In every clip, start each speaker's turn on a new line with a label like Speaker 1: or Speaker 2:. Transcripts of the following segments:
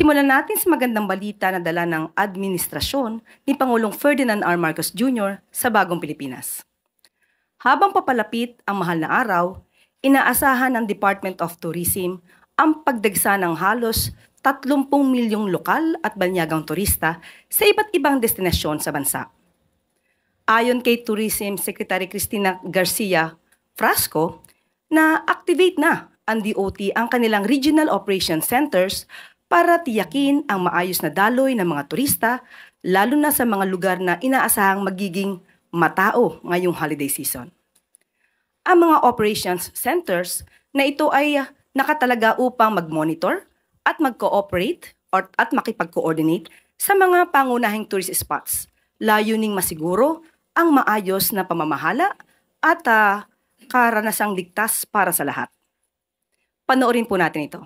Speaker 1: Simulan natin sa magandang balita na dala ng administrasyon ni Pangulong Ferdinand R. Marcos Jr. sa bagong Pilipinas. Habang papalapit ang mahal na araw, inaasahan ng Department of Tourism ang pagdagsa ng halos 30 milyong lokal at banyagang turista sa iba't ibang destinasyon sa bansa. Ayon kay Tourism Secretary Cristina Garcia Frasco, na-activate na ang DOT ang kanilang Regional Operation Centers para tiyakin ang maayos na daloy ng mga turista, lalo na sa mga lugar na inaasahang magiging matao ngayong holiday season. Ang mga operations centers na ito ay nakatalaga upang mag-monitor at mag-cooperate at makipag-coordinate sa mga pangunahing tourist spots, layuning masiguro ang maayos na pamamahala at karanasang ligtas para sa lahat. Panoorin po natin ito.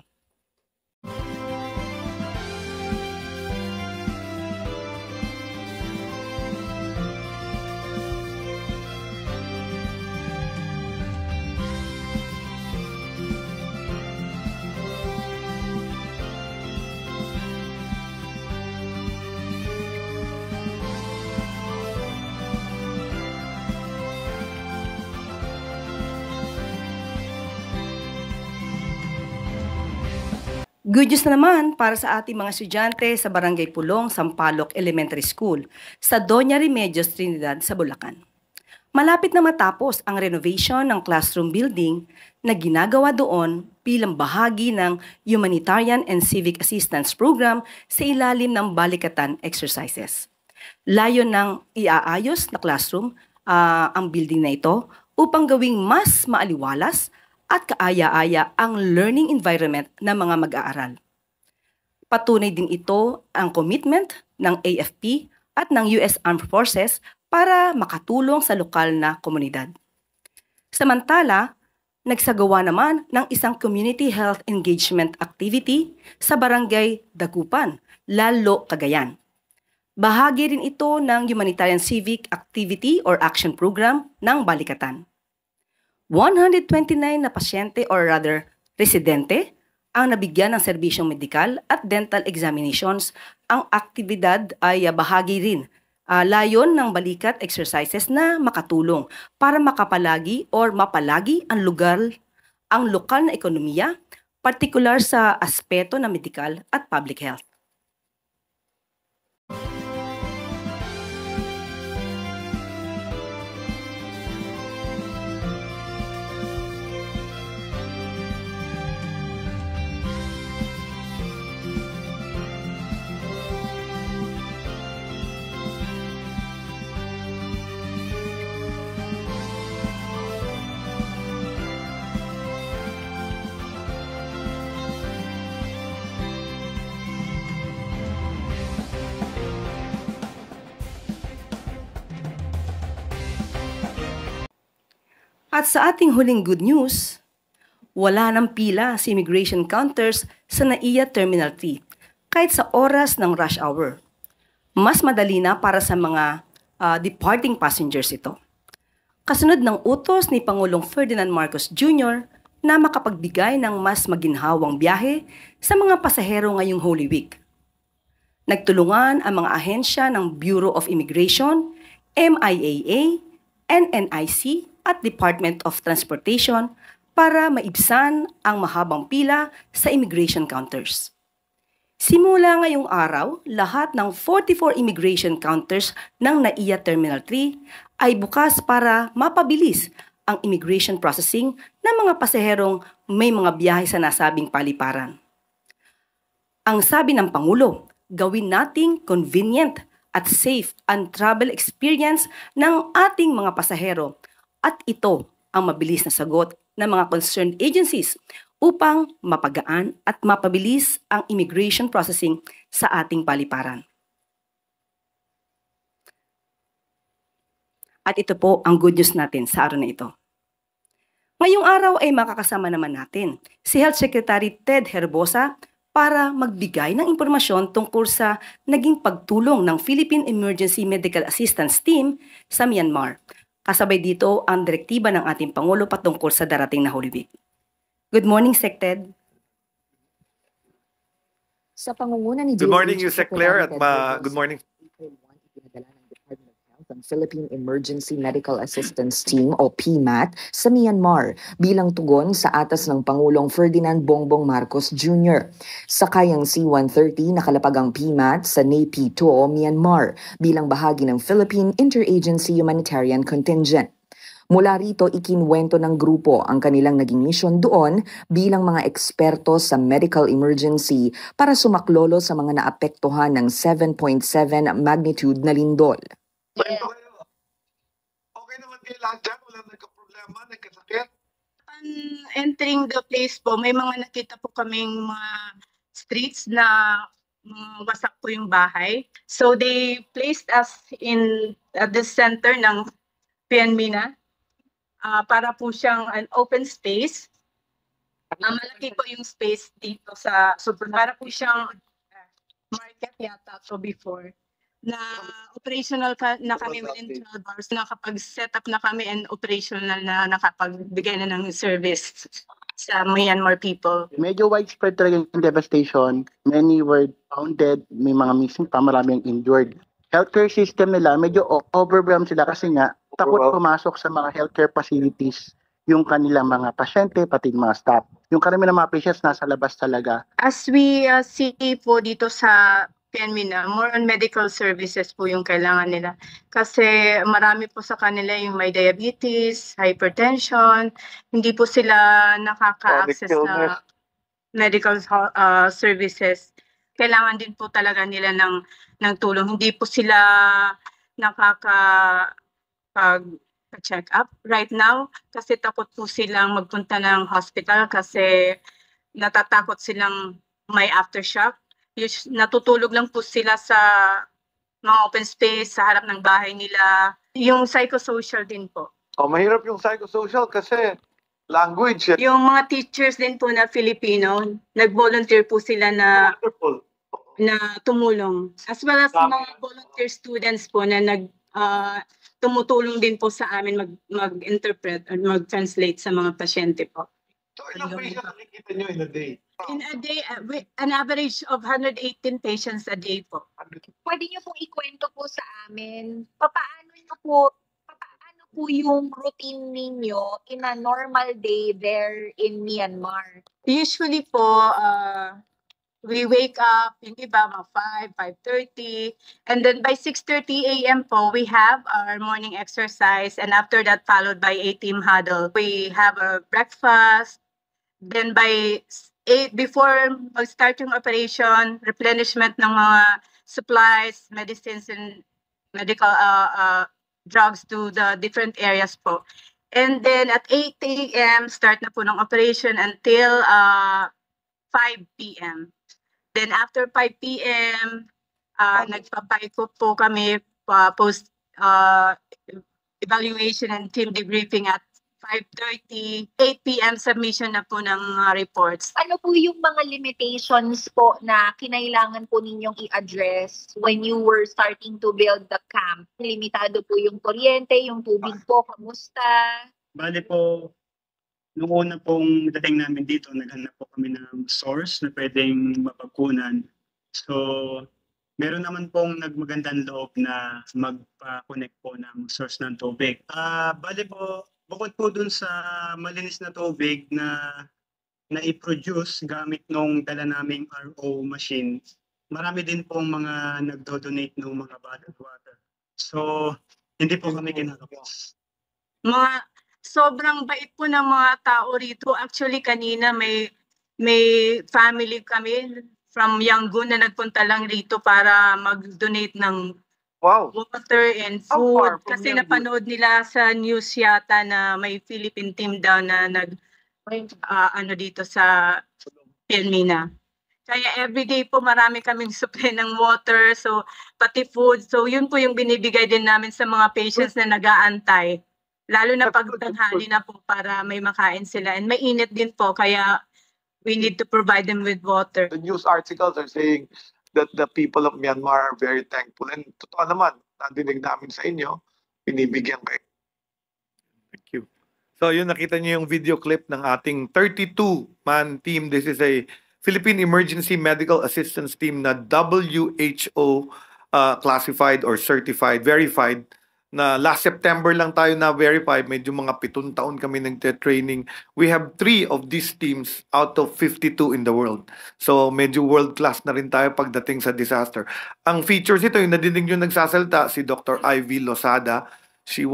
Speaker 1: Good news na naman para sa ating mga estudyante sa Barangay Pulong, Sampaloc Elementary School sa Doña Remedios Trinidad sa Bulacan. Malapit na matapos ang renovation ng classroom building na ginagawa doon bilang bahagi ng Humanitarian and Civic Assistance Program sa ilalim ng balikatan exercises. Layon ng iaayos na classroom ang building na ito upang gawing mas maaliwalas at kaaya-aya ang learning environment ng mga mag-aaral. Patunay din ito ang commitment ng AFP at ng US Armed Forces para makatulong sa lokal na komunidad. Samantala, nagsagawa naman ng isang community health engagement activity sa Barangay Dagupan, Lalo, Cagayan. Bahagi rin ito ng Humanitarian Civic Activity or Action Program ng Balikatan. 129 na pasyente or rather residente ang nabigyan ng serbisyong medikal at dental examinations. Ang aktibidad ay bahagi rin layon ng balikat exercises na makatulong para makapalagi or mapalagi ang lokal na ekonomiya, partikular sa aspeto ng medikal at public health. At sa ating huling good news, wala ng pila sa immigration counters sa NAIA Terminal 3 kahit sa oras ng rush hour. Mas madali na para sa mga departing passengers ito. Kasunod ng utos ni Pangulong Ferdinand Marcos Jr. na makapagbigay ng mas maginhawang biyahe sa mga pasahero ngayong Holy Week. Nagtulungan ang mga ahensya ng Bureau of Immigration, MIAA, NNIC, at Department of Transportation para maibsan ang mahabang pila sa immigration counters. Simula ngayong araw, lahat ng 44 immigration counters ng NAIA Terminal 3 ay bukas para mapabilis ang immigration processing ng mga pasaherong may mga biyahe sa nasabing paliparan. Ang sabi ng Pangulo, gawin nating convenient at safe ang travel experience ng ating mga pasahero. At ito ang mabilis na sagot ng mga concerned agencies upang mapagaan at mapabilis ang immigration processing sa ating paliparan. At ito po ang good news natin sa araw na ito. Ngayong araw ay makakasama naman natin si Health Secretary Ted Herbosa para magbigay ng impormasyon tungkol sa naging pagtulong ng Philippine Emergency Medical Assistance Team sa Myanmar. Kasabay dito ang direktiba ng ating Pangulo patungkol sa darating na Holy Week. Good morning, Sec Ted.
Speaker 2: Sa pangunguna ni
Speaker 3: Good morning,
Speaker 2: DOH
Speaker 3: Yusek Claire, at
Speaker 2: Secretary
Speaker 3: good morning.
Speaker 2: April 1, ipinadala ng Department of Health ang Philippine Emergency Medical Assistance Team o PMAT sa Myanmar bilang tugon sa atas ng Pangulong Ferdinand Bongbong Marcos Jr. Sakay ang C-130 nakalapag ang PMAT sa Naypyidaw, Myanmar bilang bahagi ng Philippine Interagency Humanitarian Contingent. Mula rito, ikinwento ng grupo ang kanilang naging misyon doon bilang mga eksperto sa medical emergency para sumaklolo sa mga naapektuhan ng 7.7 magnitude na lindol.
Speaker 4: Kwento kayo. Okay naman kayo lahat dyan? Walang nagka-problema, nagkasakit?
Speaker 5: Upon entering the place po, may mga nakita po kaming mga streets na wasak po yung bahay. So they placed us in the center ng PNMINA para po siyang an open space. Malaki po yung space dito sa para po siyang market yata so before na operational na kami within 12 hours, nakapag-set up na kami and operational na nakapagbigay na ng service sa Myanmar people.
Speaker 6: Medyo widespread talaga yung devastation. Many were founded, may mga missing pa, maraming injured. Healthcare system nila, medyo overwhelmed sila kasi nga takot pumasok sa mga healthcare facilities yung kanilang mga pasyente, pati mga staff. Yung karamihan ng mga patients nasa labas talaga.
Speaker 5: As we see po dito sa PNMINA, more on medical services po yung kailangan nila. Kasi marami po sa kanila yung may diabetes, hypertension, hindi po sila nakaka-access sa medical services. Kailangan din po talaga nila ng tulong. Hindi po sila nakaka-check up right now kasi takot po silang magpunta ng hospital kasi natatakot silang may aftershock. Natutulog lang po sila sa mga open space, sa harap ng bahay nila. Yung psychosocial din po.
Speaker 4: Mahirap yung psychosocial kasi language.
Speaker 5: Yung mga teachers din po na Filipino, nag-volunteer po sila na tumulong. As well as mga volunteer students po na tumutulong din po sa amin mag-interpret or mag-translate sa mga pasyente po.
Speaker 4: So ilang patients nakikita nyo in a day?
Speaker 5: In a day, an average of 118 patients a day po.
Speaker 7: Pwede niyo pong ikwento po sa amin, paano po yung routine ninyo in a normal day there in Myanmar?
Speaker 5: Usually po, we wake up, yung iba mga 5, 5:30, and then by 6:30 a.m. po, we have our morning exercise, and after that, followed by a team huddle. We have a breakfast, then by 8, before mag-start yung operation, replenishment ng mga supplies, medicines, and medical drugs to the different areas po. And then at 8 a.m., start na po ng operation until 5 p.m. Then after 5 p.m., nagpapaikot po kami post evaluation and team debriefing at 5:30, 8 p.m. submission na po ng reports.
Speaker 7: Ano po yung mga limitations po na kinailangan po ninyong i-address when you were starting to build the camp? Limitado po yung kuryente, yung tubig po, kamusta?
Speaker 8: Bale po, noong una pong dating namin dito, naghanap po kami ng source na pwedeng mapagkunan. So, meron naman pong nagmagandang loob na magpa-connect po ng source ng tubig. Bale po, bukod po dun sa malinis na tubig na i-produce gamit nung dala naming RO machine, marami din pong mga nagdo-donate ng mga bottled water. So, hindi po kami kinakapos.
Speaker 5: Sobrang bait po ng mga tao rito. Actually, kanina may family kami from Yangon na nagpunta lang rito para mag-donate ng water and food. Kasi napanood nila sa news yata na may Philippine team daw na dito sa PNMINA. Kaya everyday po marami kaming supply ng water, so pati food. So yun po yung binibigay din namin sa mga patients na nag-aantay. Lalo na pag tanghali na po para may makain sila. And mainit din po, kaya we need to provide them with water.
Speaker 4: The news articles are saying that the people of Myanmar are very thankful. And totoo naman, nadinig namin sa inyo, binibigyan kayo. Thank you. So yun, nakita niyo yung video clip ng ating 32-man team. This is a Philippine Emergency Medical Assistance Team na WHO classified or certified, verified, na last September lang tayo na verified, medyo mga 7 taon kami nagte-training. We have 3 of these teams out of 52 in the world. So medyo world-class na rin tayo pagdating sa disaster. Ang features ito, yung nadinig nyo nagsasalta, si Dr. Ivy Losada, she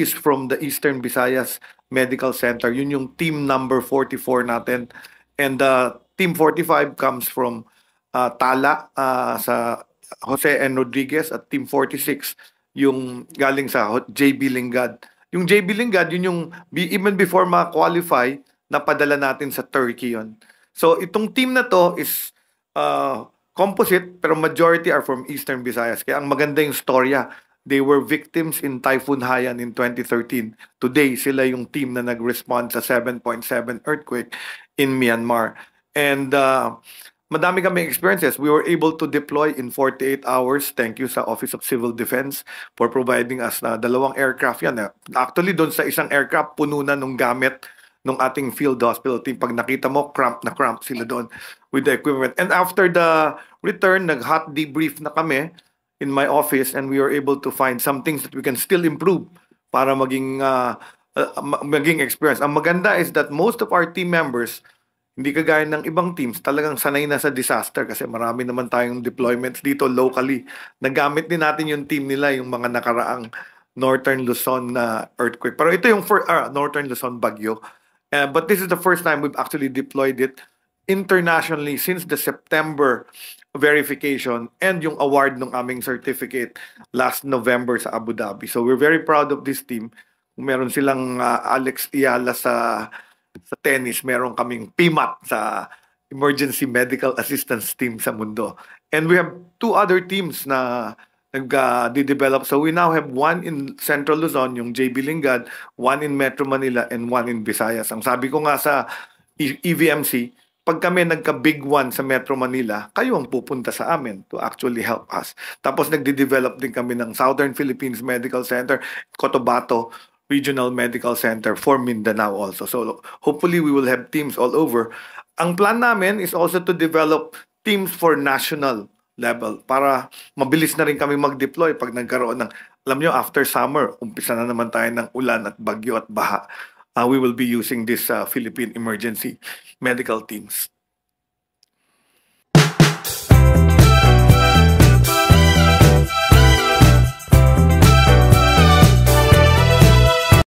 Speaker 4: is from the Eastern Visayas Medical Center. Yun yung team number 44 natin. And team 45 comes from Tala sa Jose N. Rodriguez, at team 46 yung galing sa JB Lingad. Yung JB Lingad, yun yung even before ma-qualify, napadala natin sa Turkey yun. So itong team na to is composite, pero majority are from Eastern Visayas. Kaya ang maganda yung storya. They were victims in Typhoon Haiyan in 2013. Today, sila yung team na nag-respond sa 7.7 earthquake in Myanmar. And madami kaming experiences. We were able to deploy in 48 hours. Thank you sa Office of Civil Defense for providing us na 2 aircraft yan. Actually, doon sa isang aircraft, puno na nung gamit ng ating field hospital team. Pag nakita mo, cramp sila doon with the equipment. And after the return, nag-hot debrief na kami in my office, and we were able to find some things that we can still improve para maging experience. Ang maganda is that most of our team members, hindi kagaya ng ibang teams, talagang sanay na sa disaster kasi marami naman tayong deployments dito locally. Nagamit din natin yung team nila, yung mga nakaraang Northern Luzon earthquake. Pero ito yung Northern Luzon bagyo. But this is the first time we've actually deployed it internationally since the September verification and yung award ng aming certificate last November sa Abu Dhabi. So we're very proud of this team. Meron silang Alex Iala sa tennis, meron kaming PMAT sa Emergency Medical Assistance Team sa mundo. And we have 2 other teams na nag-develop. So we now have 1 in Central Luzon, yung JB Lingad, 1 in Metro Manila, and 1 in Visayas. Ang sabi ko nga sa EVMC, pag kami nagka-big 1 sa Metro Manila, kayo ang pupunta sa amin to actually help us. Tapos nagde-develop din kami ng Southern Philippines Medical Center, Cotabato Regional Medical Center for Mindanao also. So hopefully we will have teams all over. Ang plan namin is also to develop teams for national level para mabilis na rin kami mag-deploy pag nagkaroon ng, alam nyo, after summer, umpisa na naman tayo ng ulan at bagyo at baha. We will be using this Philippine Emergency Medical Teams.